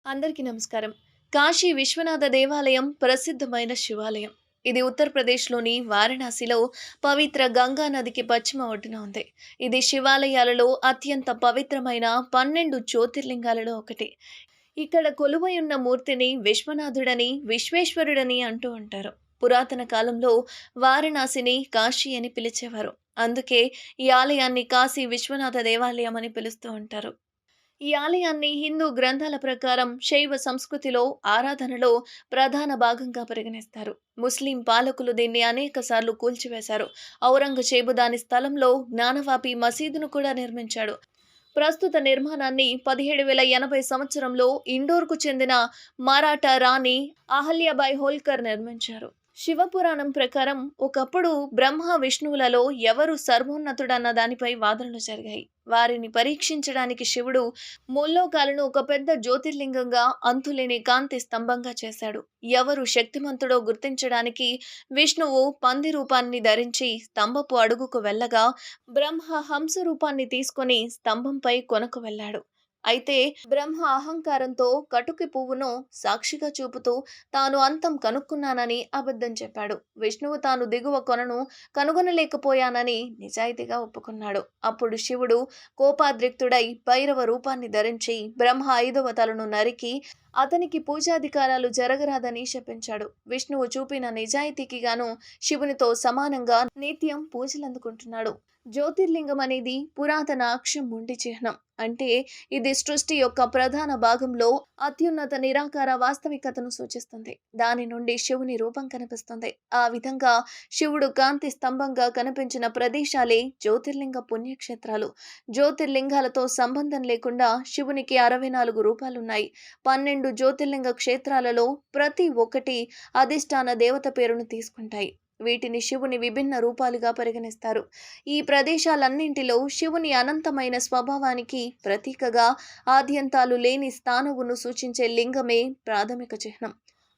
అందరికీ నమస్కారం. కాశీ విశ్వనాథ దేవాలయం ప్రసిద్ధమైన శివాలయం. ఇది ఉత్తరప్రదేశ్‌లోని వారణాసిలో పవిత్ర గంగా నదికి పశ్చిమ ఒడ్డున ఉంది. ఇది శివాలయాలలో అత్యంత పవిత్రమైన 12 జ్యోతిర్లింగాలలో ఒకటి. ఇక్కడ కొలువై ఉన్న మూర్తిని విశ్వనాథుడని, విశ్వేశ్వరుడని అంటూ ఉంటారు. పురాతన కాలంలో వారణాసిని కాశీ అని పిలిచేవారు. అందుకే ఈ ఆలయాన్ని కాశీ విశ్వనాథ దేవాలయం అని పిలుస్తూ ఉంటారు. ఈ ఆలయాన్ని హిందూ గ్రంథాల ప్రకారం శైవ సంస్కృతిలో ఆరాధనలో ప్రధాన భాగంగా పరిగణిస్తారు. ముస్లిం పాలకులు దీన్ని అనేకసార్లు కూల్చివేశారు. ఔరంగజేబు దాని స్థలంలో జ్ఞానవాపి మసీదును కూడా నిర్మించాడు. ప్రస్తుత నిర్మాణాన్ని 1780 సంవత్సరంలో ఇండోర్‌కు చెందిన మరాఠా రాణి అహల్యాబాయి హోల్కర్ నిర్మించారు. శివపురాణం ప్రకారం ఒకప్పుడు బ్రహ్మ విష్ణువులలో ఎవరు సర్వోన్నతుడన్న దానిపై వాదనలు జరిగాయి. వారిని పరీక్షించడానికి శివుడు ముల్లోకాలను ఒక పెద్ద జ్యోతిర్లింగంగా అంతులేని కాంతి స్తంభంగా చేశాడు. ఎవరు శక్తిమంతుడో గుర్తించడానికి విష్ణువు పంది రూపాన్ని ధరించి స్తంభపు అడుగుకు వెళ్ళగా బ్రహ్మ హంస రూపాన్ని తీసుకొని స్తంభంపై కొనకు వెళ్ళాడు. అయితే బ్రహ్మ అహంకారంతో కటుకి పువ్వును సాక్షిగా చూపుతూ తాను అంతం కనుక్కున్నానని అబద్ధం చెప్పాడు. విష్ణువు తాను దిగువ కొనను కనుగొనలేకపోయానని నిజాయితీగా ఒప్పుకున్నాడు. అప్పుడు శివుడు కోపాద్రిక్తుడై భైరవ రూపాన్ని ధరించి బ్రహ్మ 5వ తలను నరికి అతనికి పూజాధికారాలు జరగరాదని శపించాడు. విష్ణువు చూపిన నిజాయితీకి గాను శివునితో సమానంగా నిత్యం పూజలందుకుంటున్నాడు. జ్యోతిర్లింగం అనేది పురాతన అక్షం ముండి చిహ్నం. అంటే ఇది సృష్టి యొక్క ప్రధాన భాగంలో అత్యున్నత నిరాకార వాస్తవికతను సూచిస్తుంది. దాని నుండి శివుని రూపం కనిపిస్తుంది. ఆ విధంగా శివుడు కాంతి స్తంభంగా కనిపించిన ప్రదేశాలే జ్యోతిర్లింగ పుణ్యక్షేత్రాలు. జ్యోతిర్లింగాలతో సంబంధం లేకుండా శివునికి 64 రూపాలున్నాయి. 12 జ్యోతిర్లింగ క్షేత్రాలలో ప్రతి ఒక్కటి అధిష్టాన దేవత పేరును తీసుకుంటాయి. వీటిని శివుని విభిన్న రూపాలుగా పరిగణిస్తారు. ఈ ప్రదేశాలన్నింటిలో శివుని అనంతమైన స్వభావానికి ప్రతీకగా ఆద్యంతాలు లేని స్థానువును సూచించే లింగమే ప్రాథమిక చిహ్నం.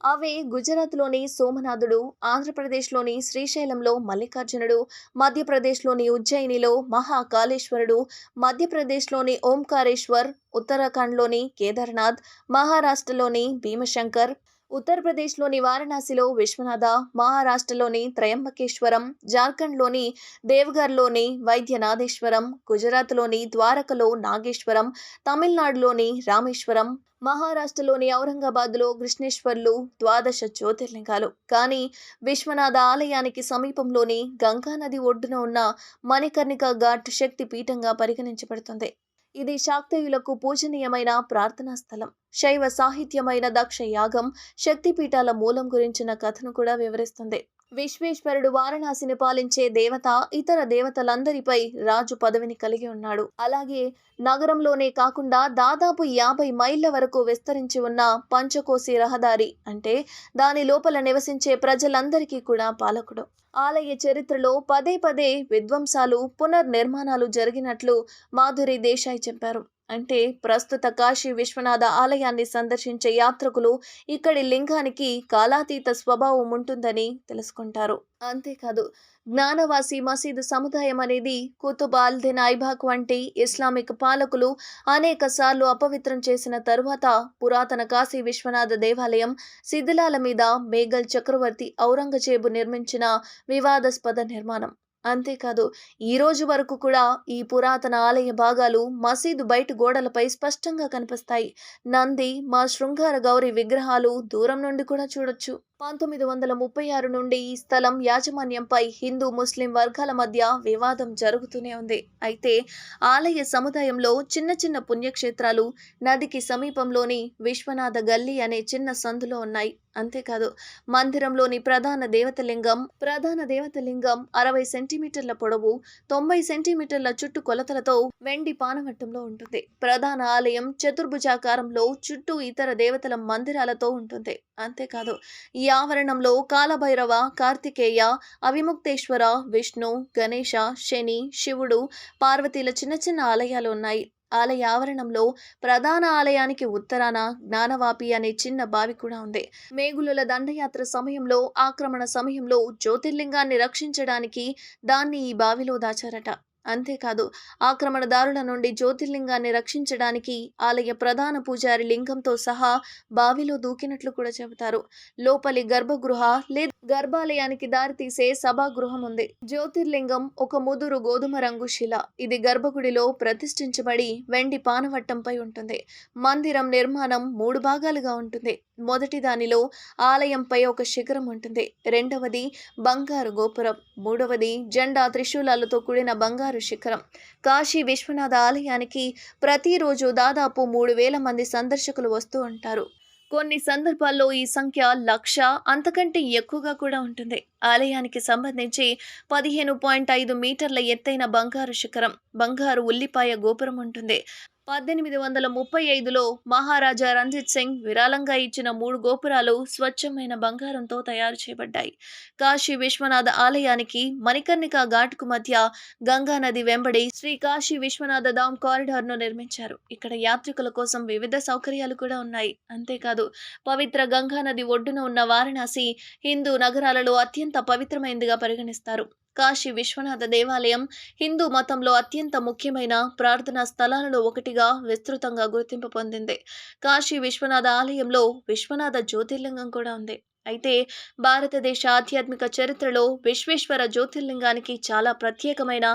అవే గుజరాత్లోని సోమనాథుడు, ఆంధ్రప్రదేశ్లోని శ్రీశైలంలో మల్లికార్జునుడు, మధ్యప్రదేశ్లోని ఉజ్జయినిలో మహాకాళేశ్వరుడు, మధ్యప్రదేశ్లోని ఓంకారేశ్వర్, ఉత్తరాఖండ్లోని కేదార్నాథ్, మహారాష్ట్రలోని భీమశంకర్, ఉత్తరప్రదేశ్లోని వారణాసిలో విశ్వనాథ, మహారాష్ట్రలోని త్రయంబకేశ్వరం, జార్ఖండ్లోని దేవఘర్లోని వైద్యనాథేశ్వరం, గుజరాత్లోని ద్వారకలో నాగేశ్వరం, తమిళనాడులోని రామేశ్వరం, మహారాష్ట్రలోని ఔరంగాబాద్లో కృష్ణేశ్వర్లు 12 జ్యోతిర్లింగాలు. కానీ విశ్వనాథ ఆలయానికి సమీపంలోని గంగానది ఒడ్డున ఉన్న మణికర్ణిక ఘాట్ శక్తి పీఠంగా పరిగణించబడుతుంది. ఇది శాక్తేయులకు పూజనీయమైన ప్రార్థనా స్థలం. శైవ సాహిత్యమైన దక్ష యాగం, శక్తిపీఠాల మూలం గురించిన కథను కూడా వివరిస్తుంది. విశ్వేశ్వరుడు వారణాసిని పాలించే దేవత ఇతర దేవతలందరిపై రాజు పదవిని కలిగి ఉన్నాడు. అలాగే నగరంలోనే కాకుండా దాదాపు 50 మైళ్ళ వరకు విస్తరించి ఉన్న పంచకోశి రహదారి అంటే దాని లోపల నివసించే ప్రజలందరికీ కూడా పాలకుడు. ఆలయ చరిత్రలో పదే పదే విధ్వంసాలు, పునర్నిర్మాణాలు జరిగినట్లు మాధురి దేశాయ్ చెప్పారు. అంటే ప్రస్తుత కాశీ విశ్వనాథ ఆలయాన్ని సందర్శించే యాత్రికులు ఇక్కడి లింగానికి కాలాతీత స్వభావం ఉంటుందని తెలుసుకుంటారు. అంతేకాదు జ్ఞానవాసి మసీదు సముదాయం అనేది కుతుబ్ అల్ దిన్ ఐబాక్ వంటి ఇస్లామిక్ పాలకులు అనేక సార్లు అపవిత్రం చేసిన తరువాత పురాతన కాశీ విశ్వనాథ దేవాలయం శిథిలాల మీద మేఘల్ చక్రవర్తి ఔరంగజేబు నిర్మించిన వివాదాస్పద నిర్మాణం. అంతేకాదు ఈ రోజు వరకు కూడా ఈ పురాతన ఆలయ భాగాలు మసీదు బయట గోడలపై స్పష్టంగా కనిపిస్తాయి. నంది, మా శృంగార గౌరి విగ్రహాలు దూరం నుండి కూడా చూడొచ్చు. 1936 నుండి ఈ స్థలం యాజమాన్యంపై హిందూ ముస్లిం వర్గాల మధ్య వివాదం జరుగుతూనే ఉంది. అయితే ఆలయ సముదాయంలో చిన్న చిన్న పుణ్యక్షేత్రాలు నదికి సమీపంలోని విశ్వనాథ గల్లీ అనే చిన్న సందులో ఉన్నాయి. అంతేకాదు మందిరంలోని ప్రధాన దేవతలింగం 60 సెంటీమీటర్ల పొడవు, 90 సెంటీమీటర్ల చుట్టు కొలతలతో వెండి పానవట్టంలో ఉంటుంది. ప్రధాన ఆలయం చతుర్భుజాకారంలో చుట్టూ ఇతర దేవతల మందిరాలతో ఉంటుంది. అంతేకాదు ఈ ఆవరణంలో కాలభైరవ, కార్తికేయ, అవిముక్తేశ్వర, విష్ణు, గణేశ, శని, శివుడు, పార్వతీల చిన్న చిన్న ఆలయాలు ఉన్నాయి. ఆలయ ఆవరణంలో ప్రధాన ఆలయానికి ఉత్తరాన జ్ఞానవాపి అనే చిన్న బావి కూడా ఉంది. మేఘులుల దండయాత్ర సమయంలో, ఆక్రమణ సమయంలో జ్యోతిర్లింగాన్ని రక్షించడానికి దాన్ని ఈ బావిలో దాచారట. అంతేకాదు ఆక్రమణదారుల నుండి జ్యోతిర్లింగాన్ని రక్షించడానికి ఆలయ ప్రధాన పూజారి లింగంతో సహా బావిలో దూకినట్లు కూడా చెబుతారు. లోపలి గర్భగృహ లేదా గర్భాలయానికి దారితీసే సభాగృహం ఉంది. జ్యోతిర్లింగం ఒక ముదురు గోధుమ రంగు శిల. ఇది గర్భగుడిలో ప్రతిష్ఠించబడి వెండి పానవట్టంపై ఉంటుంది. మందిరం నిర్మాణం 3 భాగాలుగా ఉంటుంది. మొదటి దానిలో ఆలయంపై ఒక శిఖరం ఉంటుంది. రెండవది బంగారు గోపురం. మూడవది జెండా త్రిశూలాలతో కూడిన బంగారు శిఖరం. కాశీ విశ్వనాథ ఆలయానికి ప్రతిరోజు దాదాపు 3,000 మంది సందర్శకులు వస్తూ ఉంటారు. కొన్ని సందర్భాల్లో ఈ సంఖ్య 1,00,000 అంతకంటే ఎక్కువగా కూడా ఉంటుంది. ఆలయానికి సంబంధించి 15.5 మీటర్ల ఎత్తైన బంగారు శిఖరం, బంగారు ఉల్లిపాయ గోపురం ఉంటుంది. 1835లో మహారాజా రంజిత్ సింగ్ విరాళంగా ఇచ్చిన 3 గోపురాలు స్వచ్ఛమైన బంగారంతో తయారు చేయబడ్డాయి. కాశీ విశ్వనాథ ఆలయానికి మణికర్ణికా ఘాట్కు మధ్య గంగా నది వెంబడి శ్రీ కాశీ విశ్వనాథ ధామ్ కారిడార్ను నిర్మించారు. ఇక్కడ యాత్రికుల కోసం వివిధ సౌకర్యాలు కూడా ఉన్నాయి. అంతేకాదు పవిత్ర గంగా నది ఒడ్డున ఉన్న వారణాసి హిందూ నగరాలలో అత్యంత పవిత్రమైనదిగా పరిగణిస్తారు. కాశీ విశ్వనాథ దేవాలయం హిందూ మతంలో అత్యంత ముఖ్యమైన ప్రార్థనా స్థలాలలో ఒకటిగా విస్తృతంగా గుర్తింపు పొందింది. కాశీ విశ్వనాథ ఆలయంలో విశ్వనాథ జ్యోతిర్లింగం కూడా ఉంది. అయితే భారతదేశ ఆధ్యాత్మిక చరిత్రలో విశ్వేశ్వర జ్యోతిర్లింగానికి చాలా ప్రత్యేకమైన,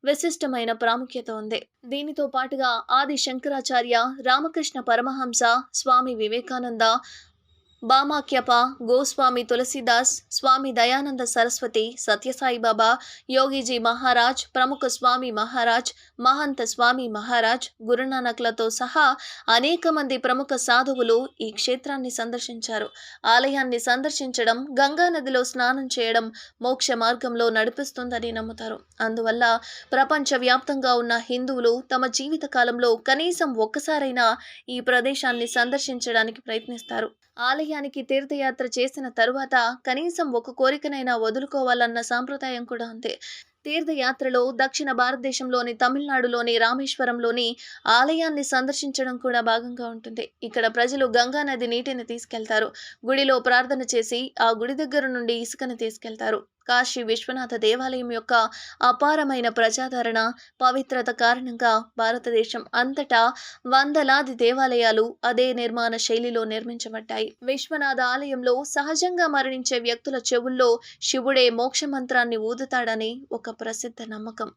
విశిష్టమైన ప్రాముఖ్యత ఉంది. దీనితో పాటుగా ఆది శంకరాచార్య, రామకృష్ణ పరమహంస, స్వామి వివేకానంద, బామాఖ్యప, గోస్వామి తులసిదాస్, స్వామి దయానంద సరస్వతి, సత్యసాయిబాబా, యోగిజీ మహారాజ్, ప్రముఖ స్వామి మహారాజ్, మహంత స్వామి మహారాజ్, గురునానక్లతో సహా అనేక మంది ప్రముఖ సాధువులు ఈ క్షేత్రాన్ని సందర్శించారు. ఆలయాన్ని సందర్శించడం గంగా నదిలో స్నానం చేయడం మోక్ష మార్గంలో నడిపిస్తుందని నమ్ముతారు. అందువల్ల ప్రపంచవ్యాప్తంగా ఉన్న హిందువులు తమ జీవిత కాలంలో కనీసం ఒక్కసారైనా ఈ ప్రదేశాన్ని సందర్శించడానికి ప్రయత్నిస్తారు. ఆలయానికి తీర్థయాత్ర చేసిన తరువాత కనీసం ఒక కోరికనైనా వదులుకోవాలన్న సాంప్రదాయం కూడా ఉంది. తీర్థయాత్రలో దక్షిణ భారతదేశంలోని తమిళనాడులోని రామేశ్వరంలోని ఆలయాన్ని సందర్శించడం కూడా భాగంగా ఉంటుంది. ఇక్కడ ప్రజలు గంగా నది నీటిని తీసుకెళ్తారు. గుడిలో ప్రార్థన చేసి ఆ గుడి దగ్గర నుండి ఇసుకను తీసుకెళ్తారు. కాశీ విశ్వనాథ దేవాలయం యొక్క అపారమైన ప్రజాదరణ, పవిత్రత కారణంగా భారతదేశం అంతటా వందలాది దేవాలయాలు అదే నిర్మాణ శైలిలో నిర్మించబడ్డాయి. విశ్వనాథ ఆలయంలో సహజంగా మరణించే వ్యక్తుల చెవుల్లో శివుడే మోక్ష మంత్రాన్ని ఊదుతాడని ఒక ప్రసిద్ధ నమ్మకం.